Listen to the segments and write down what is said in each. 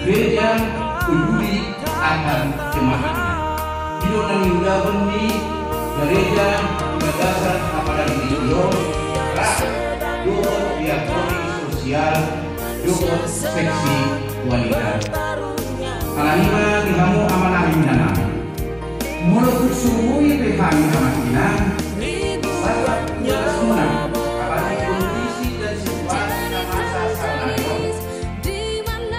gereja peduli akan jemaatnya. Hidup dan hingga benih gereja gagasan kepada video rak dukot diakoni sosial dukot seksi wanita. Kalahima dihamu amanah minana. Mulut suhui behami amanah saat semua apalagi kondisi dan situasi masa sanayo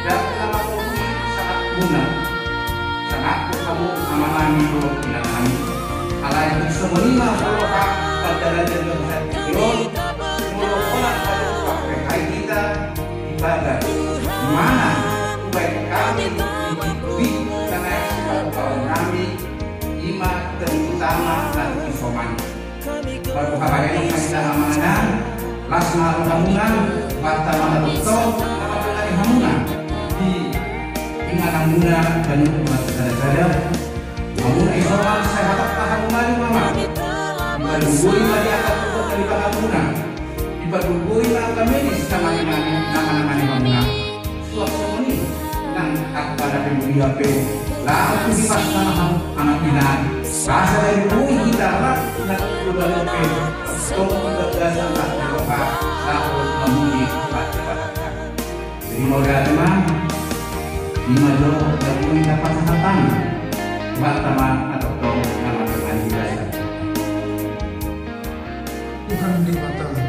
dan lama kondisi sangat guna sangat kamu amanah minum minana. Alai semuanya berupa pada dan berhati-hati merupakan pada pakai kita ibadah mana baik kami dihidupi karena sebab kami iman terutama dan informan berkabar yang kita amanah lasma hamungan bata maharuto apabila hamungan di ingat hamungan dan umat sadar hamungan informan saya dapat hamungan mama dibadugui dari atas pokok dari hamungan dibadugui langkah medis nama-nama hamungan suatu ini nang pada pemulia pe lalu di pas anak binaan rasa dari bumi kita rak nak berbagai pe tolong gagasan tak Eropa lalu memenuhi pada jadi modal teman lima jauh dan bumi dapat kesempatan buat teman atau nama teman juga Tuhan di mata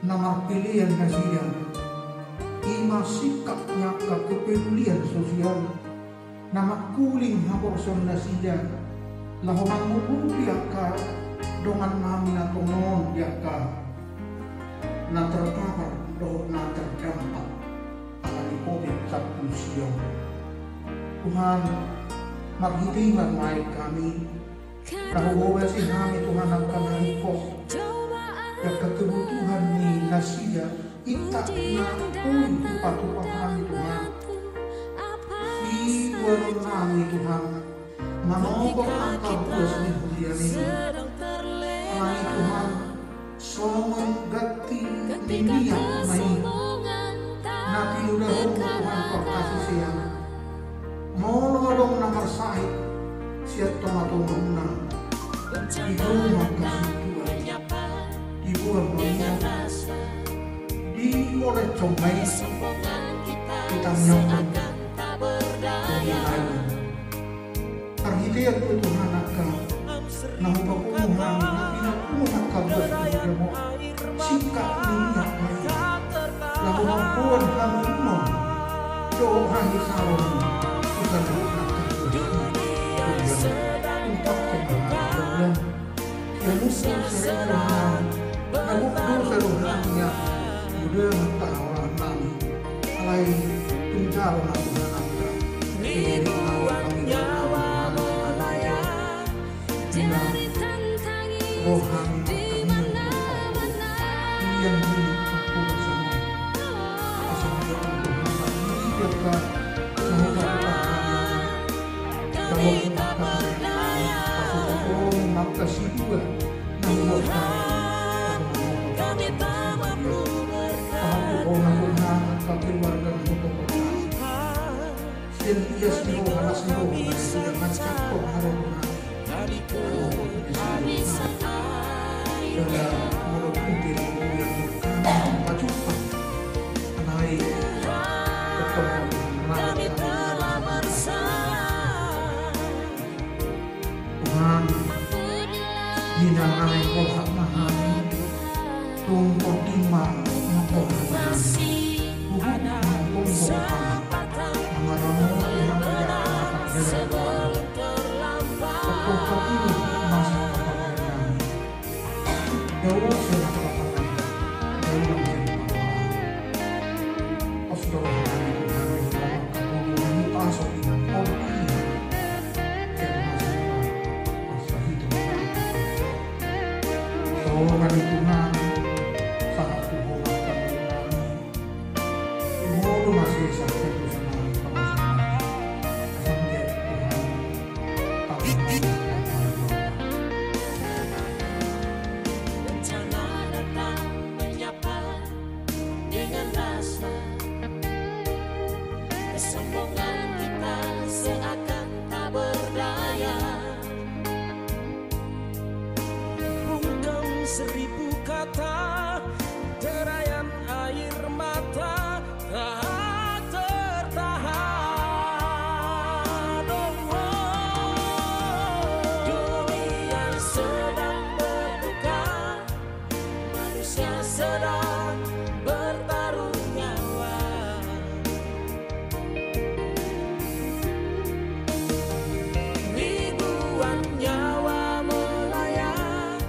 Nama pilihan kasihan ima sikapnya kepedulian sosial nama kuling haborson nasidan lahoman mubung diaka dongan mami na tonon diaka na terpapar do na terdampak alami COVID-19 Tuhan maghitingan may kami nahuwawa si kami Tuhan ang kanarikos yang kebutuhan ni nasiya itak na pun upatupahan Tuhan iwan kami Tuhan manobok ang kabus ni hulian ini kami Tuhan somong gati niniyak may natinudahong Tuhan pagkasisiyan mo Ibu makasih Tuhan, Ibu banyak di oleh comai kita menyambut dari lain. Arhitean itu Tuhan akan nahu papunguhan, napinapunguhan kabar mo singkat minyak bayi. Lalu mampuan hamuno doa hari salon bukan doa untuk kebahagiaan yang musuh seruhan namun dosa rohnya udah tawaran kami alai tunjal namun anda ini kami rohan yang aku bersama kesembuhan Tuhan hidup semoga makasih juga namun kami keluarga sentias di bawah dengan cakup harapnya dan menurut diri yang maju naik Tuhan hinangan kolhak mahani tungkol timah mengkolhasi hubung mengkolhak mengaramu yang tidak dapat berkongkol ini masih kepada jauh senang jauh menjadi Astagfirullahaladzim Tuhan asal dengan orang Tuhan Tuhan sangat Tuhan kami mau masih sampai bersama sampai Tuhan rencana datang menyapa dengan rasa kesombongan kita seakan tak berdaya. Seribu kata derayan air mata tak tertahan. Dunia sedang berduka, manusia sedang bertaruh nyawa. Ribuan nyawa melayang.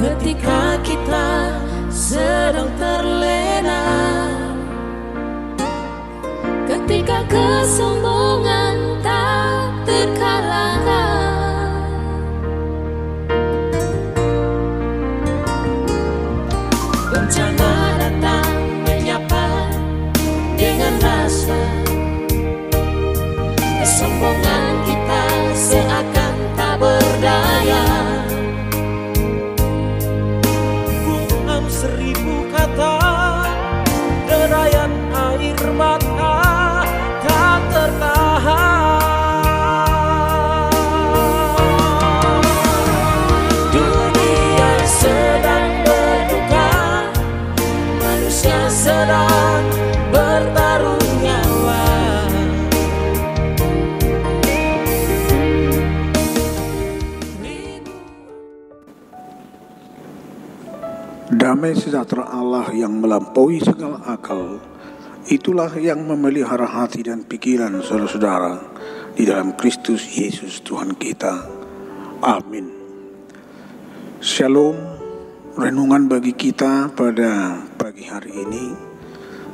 ketika kita sedang terlena, ketika kesombongan tak terkalahkan, bencana datang menyapa dengan rasa kesombongan kita seakan tak berdaya. Gumam seribu kata, derayan air mata tak tertahan. Dunia sedang berduka, manusia sedang bertaruh nyawa. Damai sejahtera Allah yang melampaui segala akal, itulah yang memelihara hati dan pikiran saudara-saudara di dalam Kristus Yesus Tuhan kita. Amin. Shalom. Renungan bagi kita pada pagi hari ini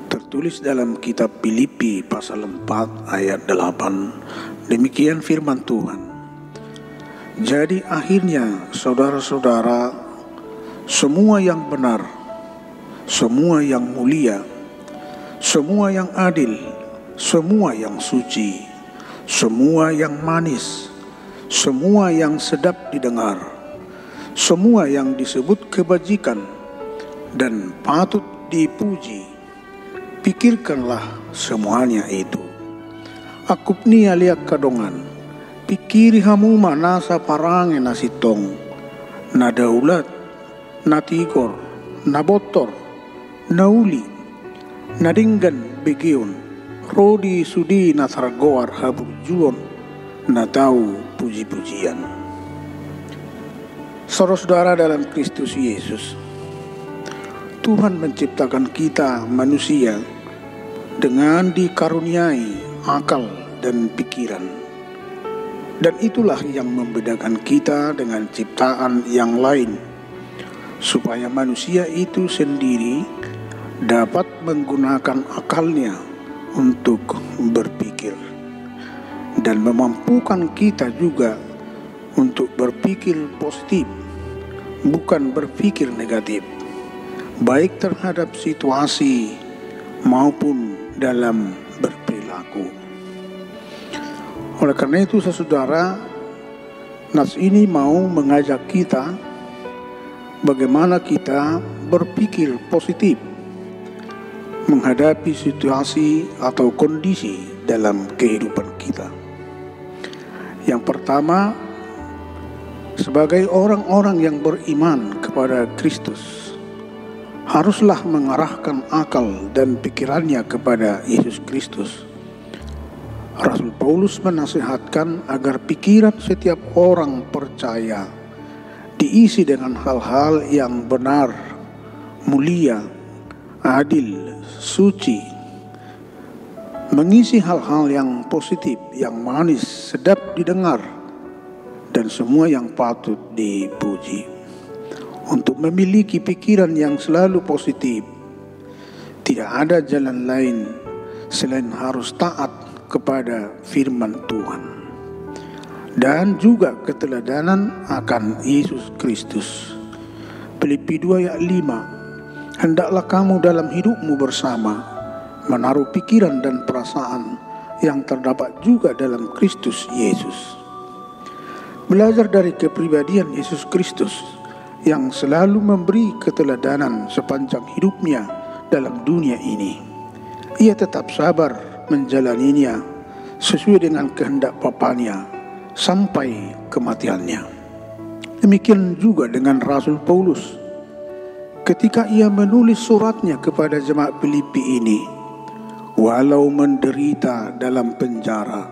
tertulis dalam kitab Filipi pasal 4 ayat 8. Demikian firman Tuhan. Jadi akhirnya saudara-saudara, semua yang benar, semua yang mulia, semua yang adil, semua yang suci, semua yang manis, semua yang sedap didengar, semua yang disebut kebajikan dan patut dipuji, pikirkanlah semuanya itu. Akupnia liak kadongan, pikiri hamu manasa parange nasitong, nadaulat, natigor, nabotor, nauli, nadinggan begion, rodi sudi nasargoar haburjuon, natau puji-pujian. Saudara-saudara dalam Kristus Yesus, Tuhan menciptakan kita manusia dengan dikaruniai akal dan pikiran. Dan itulah yang membedakan kita dengan ciptaan yang lain, supaya manusia itu sendiri dapat menggunakan akalnya untuk berpikir dan memampukan kita juga untuk berpikir positif, bukan berpikir negatif, baik terhadap situasi maupun dalam berperilaku. Oleh karena itu, saudara, nas ini mau mengajak kita bagaimana kita berpikir positif menghadapi situasi atau kondisi dalam kehidupan kita. Yang pertama, sebagai orang-orang yang beriman kepada Kristus, haruslah mengarahkan akal dan pikirannya kepada Yesus Kristus. Rasul Paulus menasihatkan agar pikiran setiap orang percaya diisi dengan hal-hal yang benar, mulia, adil, suci, mengisi hal-hal yang positif, yang manis, sedap didengar, dan semua yang patut dipuji. Untuk memiliki pikiran yang selalu positif, tidak ada jalan lain selain harus taat kepada firman Tuhan dan juga keteladanan akan Yesus Kristus. Filipi 2 ayat 5. Hendaklah kamu dalam hidupmu bersama menaruh pikiran dan perasaan yang terdapat juga dalam Kristus Yesus. Belajar dari kepribadian Yesus Kristus yang selalu memberi keteladanan sepanjang hidupnya dalam dunia ini. Ia tetap sabar menjalaninya sesuai dengan kehendak Bapanya sampai kematiannya. Demikian juga dengan Rasul Paulus. Ketika ia menulis suratnya kepada jemaat Filipi ini, walau menderita dalam penjara,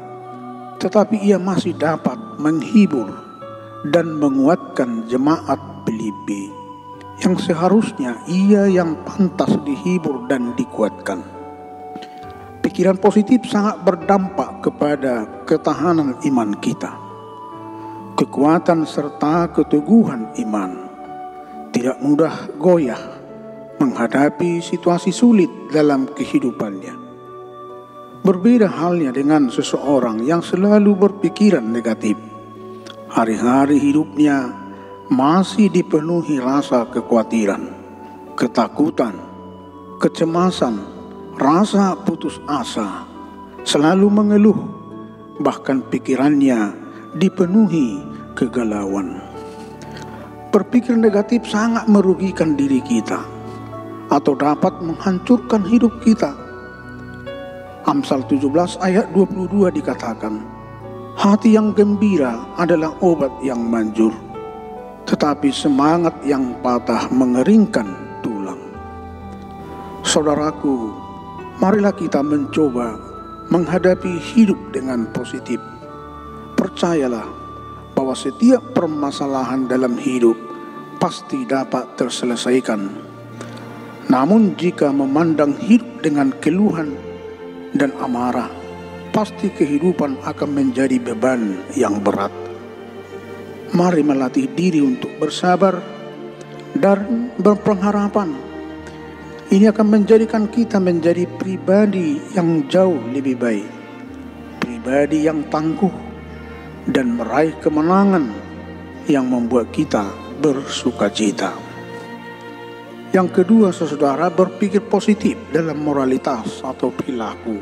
tetapi ia masih dapat menghibur dan menguatkan jemaat Filipi yang seharusnya ia yang pantas dihibur dan dikuatkan. Pikiran positif sangat berdampak kepada ketahanan iman kita, kekuatan serta keteguhan iman. tidak mudah goyah menghadapi situasi sulit dalam kehidupannya. Berbeda halnya dengan seseorang yang selalu berpikiran negatif. Hari-hari hidupnya masih dipenuhi rasa kekhawatiran, ketakutan, kecemasan, rasa putus asa, selalu mengeluh, bahkan pikirannya dipenuhi kegalauan. Berpikir negatif sangat merugikan diri kita atau dapat menghancurkan hidup kita. Amsal 17 ayat 22 dikatakan, hati yang gembira adalah obat yang manjur, tetapi semangat yang patah mengeringkan tulang. Saudaraku, marilah kita mencoba menghadapi hidup dengan positif. Percayalah bahwa setiap permasalahan dalam hidup pasti dapat terselesaikan. Namun jika memandang hidup dengan keluhan dan amarah, pasti kehidupan akan menjadi beban yang berat. Mari melatih diri untuk bersabar dan berpengharapan. Ini akan menjadikan kita menjadi pribadi yang jauh lebih baik, pribadi yang tangguh, dan meraih kemenangan yang membuat kita bersukacita. Yang kedua, saudara, berpikir positif dalam moralitas atau perilaku.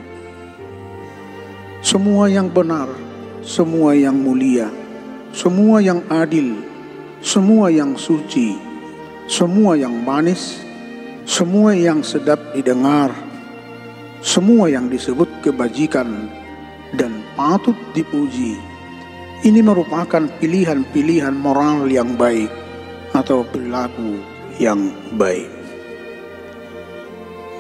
Semua yang benar, semua yang mulia, semua yang adil, semua yang suci, semua yang manis, semua yang sedap didengar, semua yang disebut kebajikan dan patut dipuji, ini merupakan pilihan-pilihan moral yang baik atau perilaku yang baik.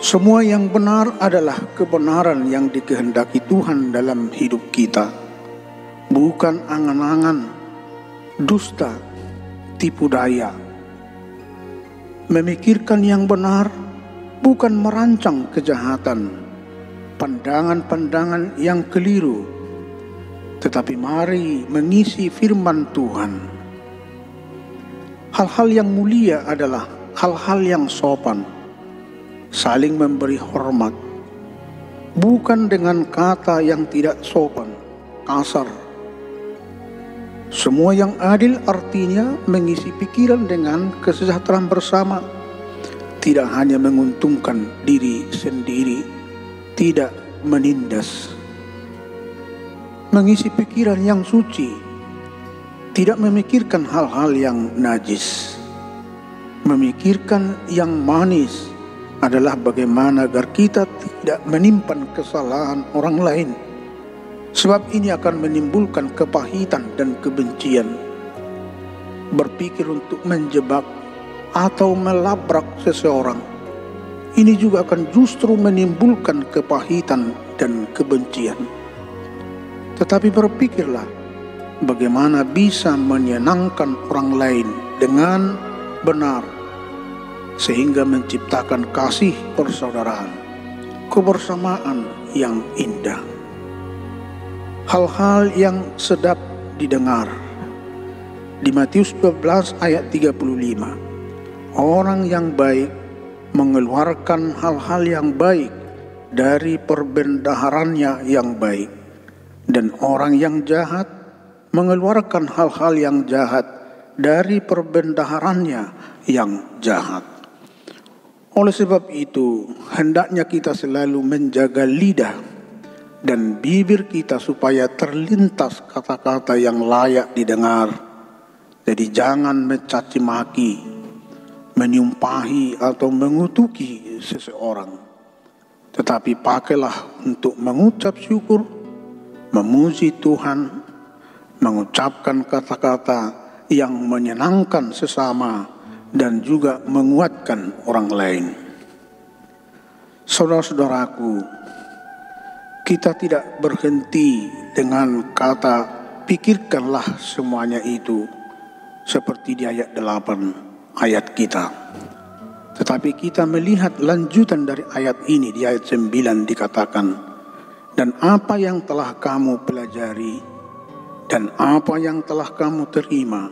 Semua yang benar adalah kebenaran yang dikehendaki Tuhan dalam hidup kita, bukan angan-angan, dusta, tipu daya. Memikirkan yang benar bukan merancang kejahatan, pandangan-pandangan yang keliru, tetapi mari mengisi firman Tuhan. Hal-hal yang mulia adalah hal-hal yang sopan, saling memberi hormat, bukan dengan kata yang tidak sopan, kasar. Semua yang adil artinya mengisi pikiran dengan kesejahteraan bersama, tidak hanya menguntungkan diri sendiri, tidak menindas. Mengisi pikiran yang suci, tidak memikirkan hal-hal yang najis. Memikirkan yang manis adalah bagaimana agar kita tidak menyimpan kesalahan orang lain, sebab ini akan menimbulkan kepahitan dan kebencian. Berpikir untuk menjebak atau melabrak seseorang, ini juga akan justru menimbulkan kepahitan dan kebencian. Tetapi berpikirlah bagaimana bisa menyenangkan orang lain dengan benar, sehingga menciptakan kasih persaudaraan, kebersamaan yang indah. Hal-hal yang sedap didengar. Di Matius 12 ayat 35, orang yang baik mengeluarkan hal-hal yang baik dari perbendaharannya yang baik, dan orang yang jahat mengeluarkan hal-hal yang jahat dari perbendaharannya yang jahat. Oleh sebab itu, hendaknya kita selalu menjaga lidah dan bibir kita supaya terlintas kata-kata yang layak didengar. Jadi jangan mencaci maki, menyumpahi atau mengutuki seseorang, tetapi pakailah untuk mengucap syukur, memuji Tuhan, mengucapkan kata-kata yang menyenangkan sesama dan juga menguatkan orang lain. Saudara-saudaraku, kita tidak berhenti dengan kata pikirkanlah semuanya itu seperti di ayat 8 ayat kita. Tetapi kita melihat lanjutan dari ayat ini. Di ayat 9 dikatakan, dan apa yang telah kamu pelajari, dan apa yang telah kamu terima,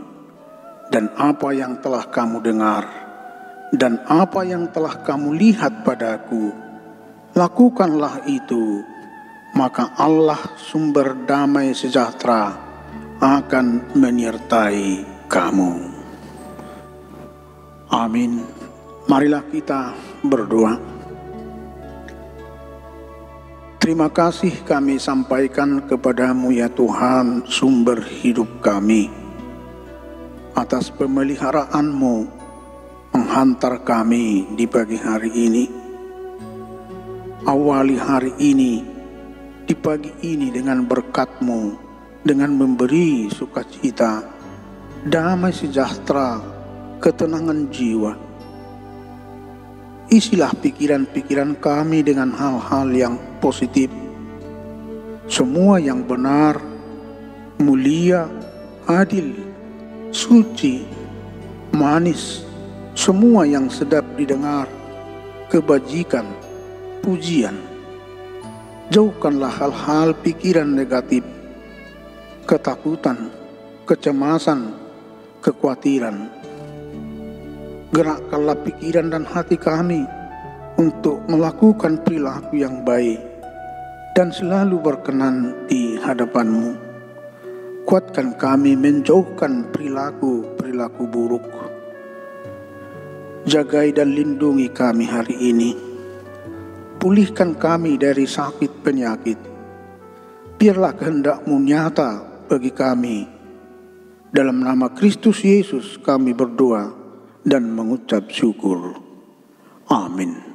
dan apa yang telah kamu dengar, dan apa yang telah kamu lihat padaku, lakukanlah itu, maka Allah sumber damai sejahtera akan menyertai kamu. Amin. Marilah kita berdoa. Terima kasih kami sampaikan kepadamu ya Tuhan, sumber hidup kami, atas pemeliharaanmu menghantar kami di pagi hari ini. Awali hari ini, di pagi ini dengan berkat-Mu, dengan memberi sukacita, damai sejahtera, ketenangan jiwa. Isilah pikiran-pikiran kami dengan hal-hal yang positif, semua yang benar, mulia, adil, suci, manis, semua yang sedap didengar, kebajikan, pujian. Jauhkanlah hal-hal pikiran negatif, ketakutan, kecemasan, kekhawatiran. Gerakkanlah pikiran dan hati kami untuk melakukan perilaku yang baik dan selalu berkenan di hadapan-Mu. Kuatkan kami menjauhkan perilaku buruk. Jagai dan lindungi kami hari ini. Pulihkan kami dari sakit penyakit. Biarlah kehendak-Mu nyata bagi kami. Dalam nama Kristus Yesus kami berdoa dan mengucap syukur. Amin.